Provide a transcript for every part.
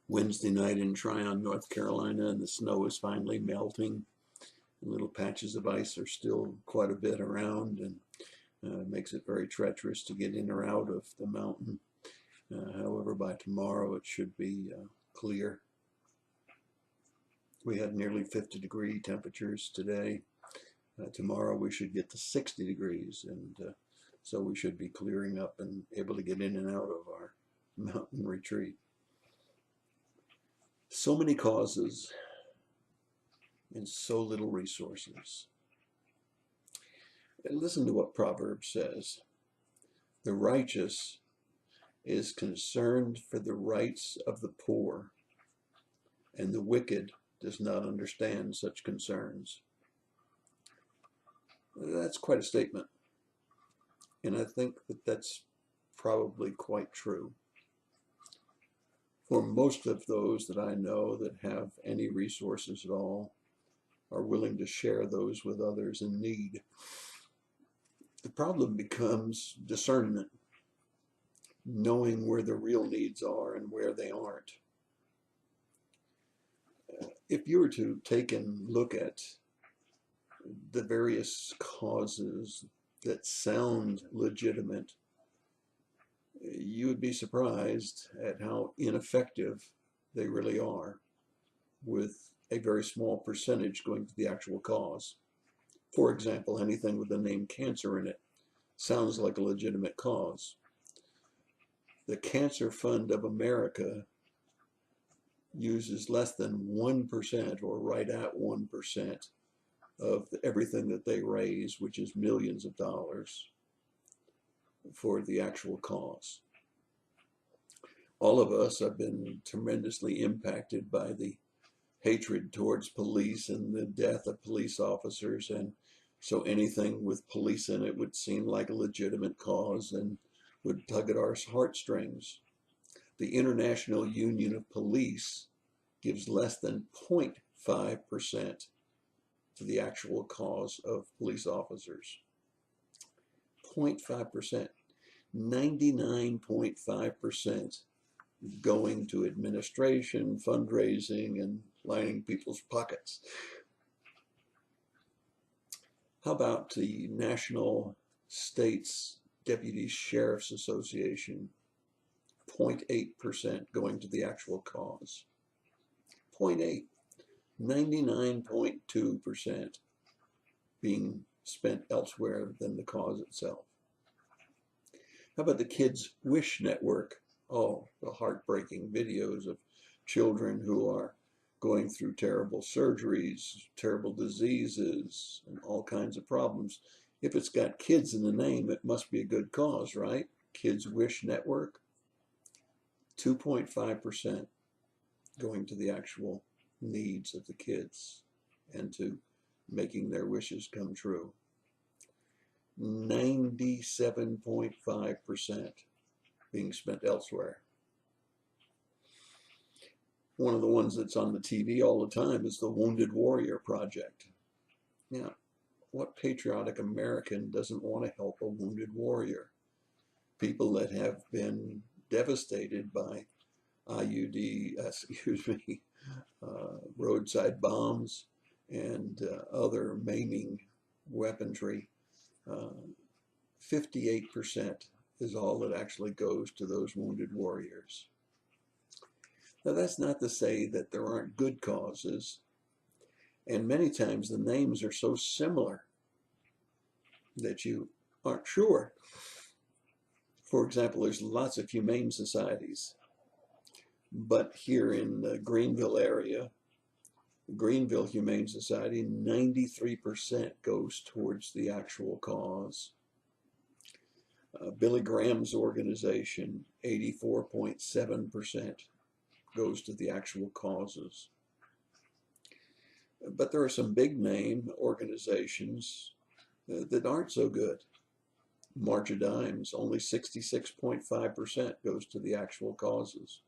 Wednesday night in Tryon, North Carolina, and the snow is finally melting. Little patches of ice are still quite a bit around, and makes it very treacherous to get in or out of the mountain. However, by tomorrow it should be clear. We had nearly 50-degree temperatures today. Tomorrow we should get to 60 degrees, and so we should be clearing up and able to get in and out of our mountain retreat. So many causes and so little resources. And listen to what Proverbs says. The righteous is concerned for the rights of the poor, and the wicked does not understand such concerns. That's quite a statement, and I think that that's probably quite true. For most of those that I know that have any resources at all are willing to share those with others in need. The problem becomes discernment, knowing where the real needs are and where they aren't. If you were to take and look at the various causes that sound legitimate, you would be surprised at how ineffective they really are, with a very small percentage going to the actual cause. For example, anything with the name cancer in it sounds like a legitimate cause. The Cancer Fund of America uses less than 1%, or right at 1%, of everything that they raise, which is millions of dollars, for the actual cause. All of us have been tremendously impacted by the hatred towards police and the death of police officers, and so anything with police in it would seem like a legitimate cause and would tug at our heartstrings. The International Union of Police gives less than 0.5% to the actual cause of police officers. 0.5%. 99.5% going to administration, fundraising, and lining people's pockets. How about the National States Deputy Sheriff's Association? 0.8% going to the actual cause. 0.8. 99.2% being spent elsewhere than the cause itself. How about the Kids Wish Network? Oh, the heartbreaking videos of children who are going through terrible surgeries, terrible diseases, and all kinds of problems. If it's got kids in the name, it must be a good cause, right? Kids Wish Network, 2.5% going to the actual needs of the kids and to making their wishes come true. 97.5% being spent elsewhere. One of the ones that's on the TV all the time is the Wounded Warrior Project. Now, what patriotic American doesn't want to help a wounded warrior? People that have been devastated by roadside bombs and other maiming weaponry. 58% is all that actually goes to those wounded warriors. Now, that's not to say that there aren't good causes, and many times the names are so similar that you aren't sure. For example, there's lots of humane societies, but here in the Greenville area, Greenville Humane Society, 93% goes towards the actual cause. Billy Graham's organization, 84.7% goes to the actual causes. But there are some big name organizations that aren't so good. March of Dimes, only 66.5% goes to the actual causes.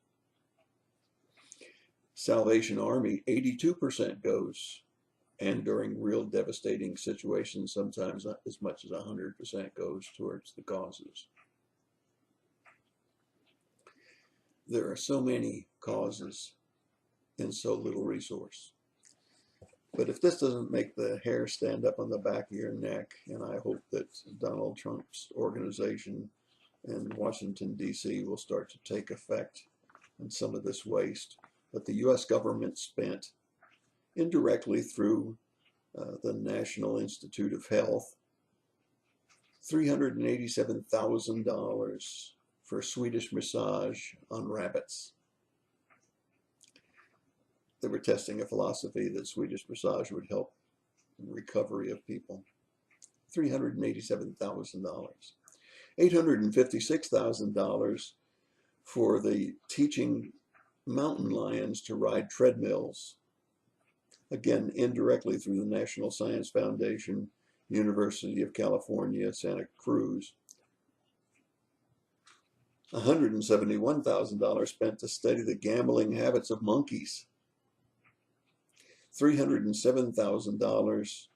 Salvation Army, 82% goes, and during real devastating situations, sometimes as much as 100% goes towards the causes. There are so many causes in so little resource. But if this doesn't make the hair stand up on the back of your neck, and I hope that Donald Trump's organization in Washington, D.C. will start to take effect on some of this waste. But the U.S. government spent indirectly through the National Institute of Health $387,000 for Swedish massage on rabbits. They were testing a philosophy that Swedish massage would help recovery of people. $387,000. $856,000 for the teaching mountain lions to ride treadmills. Again, indirectly through the National Science Foundation, University of California, Santa Cruz. $171,000 spent to study the gambling habits of monkeys. $307,000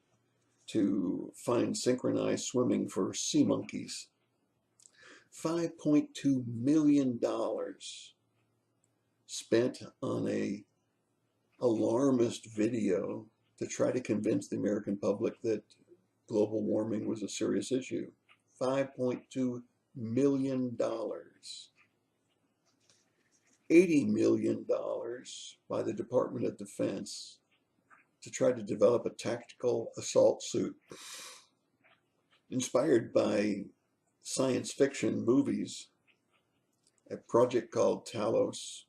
to find synchronized swimming for sea monkeys. $5.2 million spent on a alarmist video to try to convince the American public that global warming was a serious issue. $5.2 million. $80 million by the Department of Defense to try to develop a tactical assault suit inspired by science fiction movies, a project called Talos,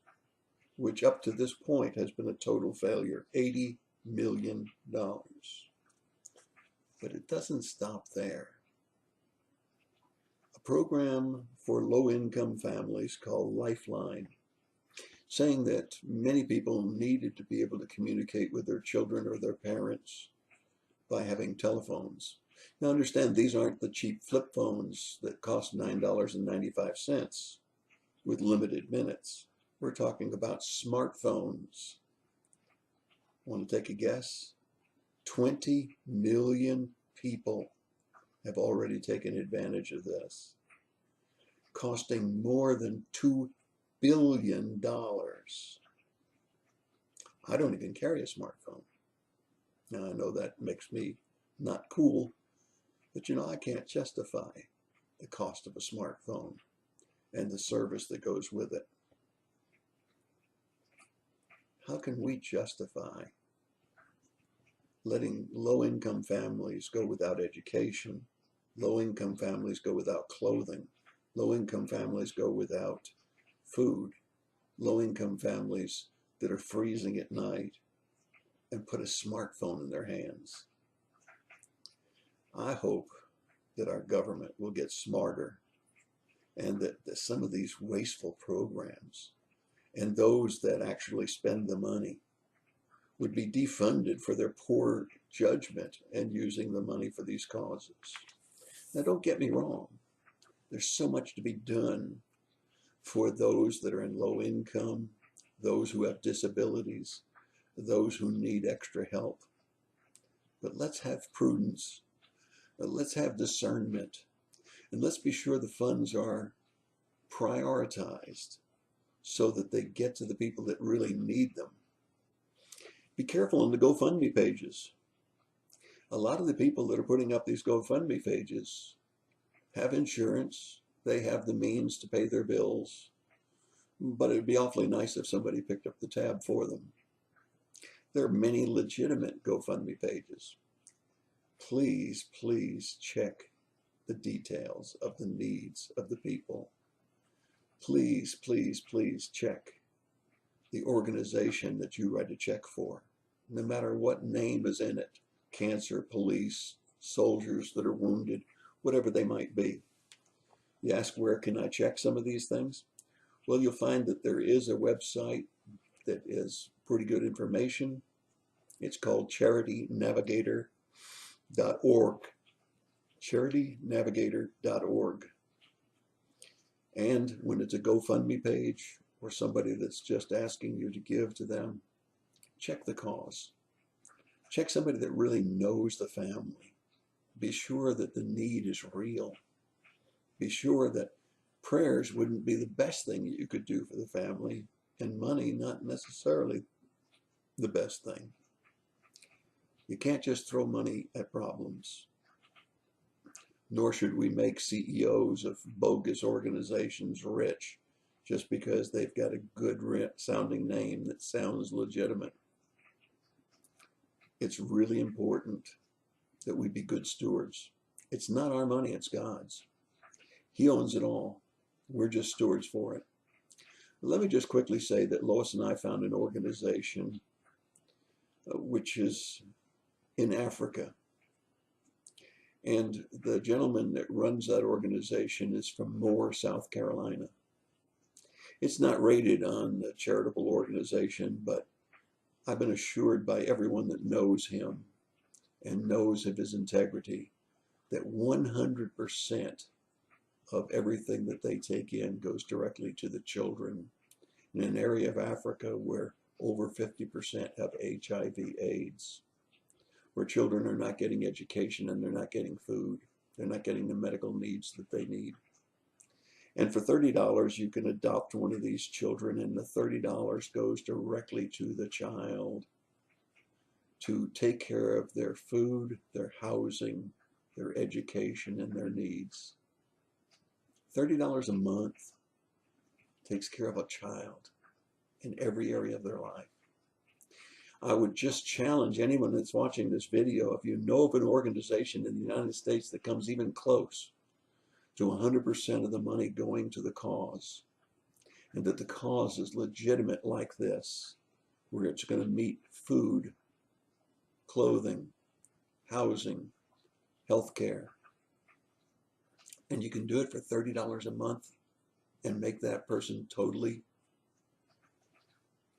which up to this point has been a total failure. $80 million. But it doesn't stop there. A program for low-income families called Lifeline, saying that many people needed to be able to communicate with their children or their parents by having telephones. Now understand, these aren't the cheap flip phones that cost $9.95 with limited minutes. We're talking about smartphones. Want to take a guess? 20 million people have already taken advantage of this, costing more than $2 billion. I don't even carry a smartphone. Now I know that makes me not cool, but you know, I can't justify the cost of a smartphone and the service that goes with it. How can we justify letting low-income families go without education, low-income families go without clothing, low-income families go without food, low-income families that are freezing at night, and put a smartphone in their hands? I hope that our government will get smarter and that some of these wasteful programs and those that actually spend the money would be defunded for their poor judgment and using the money for these causes. Now, don't get me wrong. There's so much to be done for those that are in low income, those who have disabilities, those who need extra help. But let's have prudence. Let's have discernment. And let's be sure the funds are prioritized so that they get to the people that really need them. Be careful on the GoFundMe pages. A lot of the people that are putting up these GoFundMe pages have insurance. They have the means to pay their bills. But it would be awfully nice if somebody picked up the tab for them. There are many legitimate GoFundMe pages. Please, please check the details of the needs of the people. Please, please, please check the organization that you write a check for, no matter what name is in it: cancer, police, soldiers that are wounded, whatever they might be. You ask, where can I check some of these things? Well, you'll find that there is a website that is pretty good information. It's called charitynavigator.org. charitynavigator.org. And when it's a GoFundMe page or somebody that's just asking you to give to them, check the cause. Check somebody that really knows the family. Be sure that the need is real. Be sure that prayers wouldn't be the best thing you could do for the family. and money not necessarily the best thing. You can't just throw money at problems, nor should we make CEOs of bogus organizations rich just because they've got a good sounding name that sounds legitimate. It's really important that we be good stewards. It's not our money, it's God's. He owns it all. We're just stewards for it. Let me just quickly say that Lois and I found an organization which is in Africa. And the gentleman that runs that organization is from Moore, South Carolina. It's not rated on the charitable organization, but I've been assured by everyone that knows him and knows of his integrity that 100% of everything that they take in goes directly to the children in an area of Africa where over 50% have HIV/AIDS, where children are not getting education and they're not getting food. They're not getting the medical needs that they need. And for $30, you can adopt one of these children, and the $30 goes directly to the child to take care of their food, their housing, their education, and their needs. $30 a month takes care of a child in every area of their life. I would just challenge anyone that's watching this video, if you know of an organization in the United States that comes even close to 100% of the money going to the cause, and that the cause is legitimate like this, where it's going to meet food, clothing, housing, healthcare, and you can do it for $30 a month and make that person totally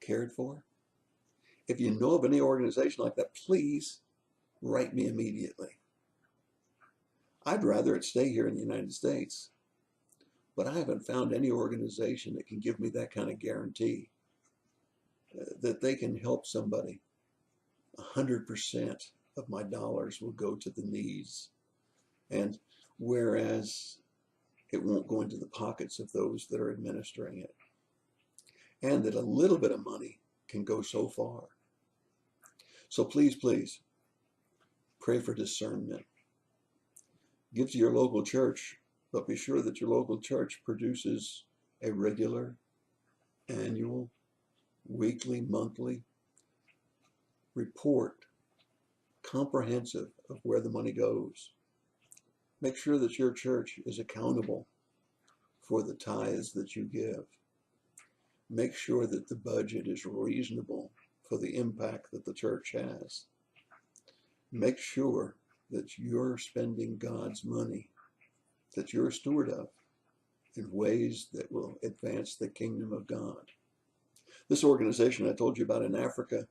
cared for. If you know of any organization like that, please write me immediately. I'd rather it stay here in the United States, but I haven't found any organization that can give me that kind of guarantee that they can help somebody. 100% of my dollars will go to the needs, and whereas it won't go into the pockets of those that are administering it, and that a little bit of money can go so far. So please, please, pray for discernment. Give to your local church, but be sure that your local church produces a regular, annual, weekly, monthly report, comprehensive of where the money goes. Make sure that your church is accountable for the tithes that you give. Make sure that the budget is reasonable for the impact that the church has. Make sure that you're spending God's money, that you're a steward of, in ways that will advance the kingdom of God. This organization I told you about in Africa,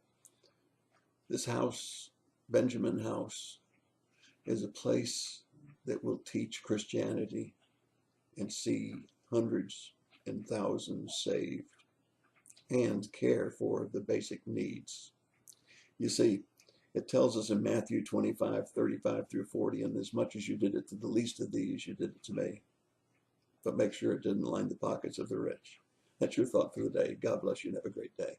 this house, Benjamin House, is a place that will teach Christianity and see hundreds and thousands saved and care for the basic needs. You see, it tells us in Matthew 25:35-40, and as much as you did it to the least of these, you did it to me. But make sure it didn't line the pockets of the rich. That's your thought for the day. God bless you and have a great day.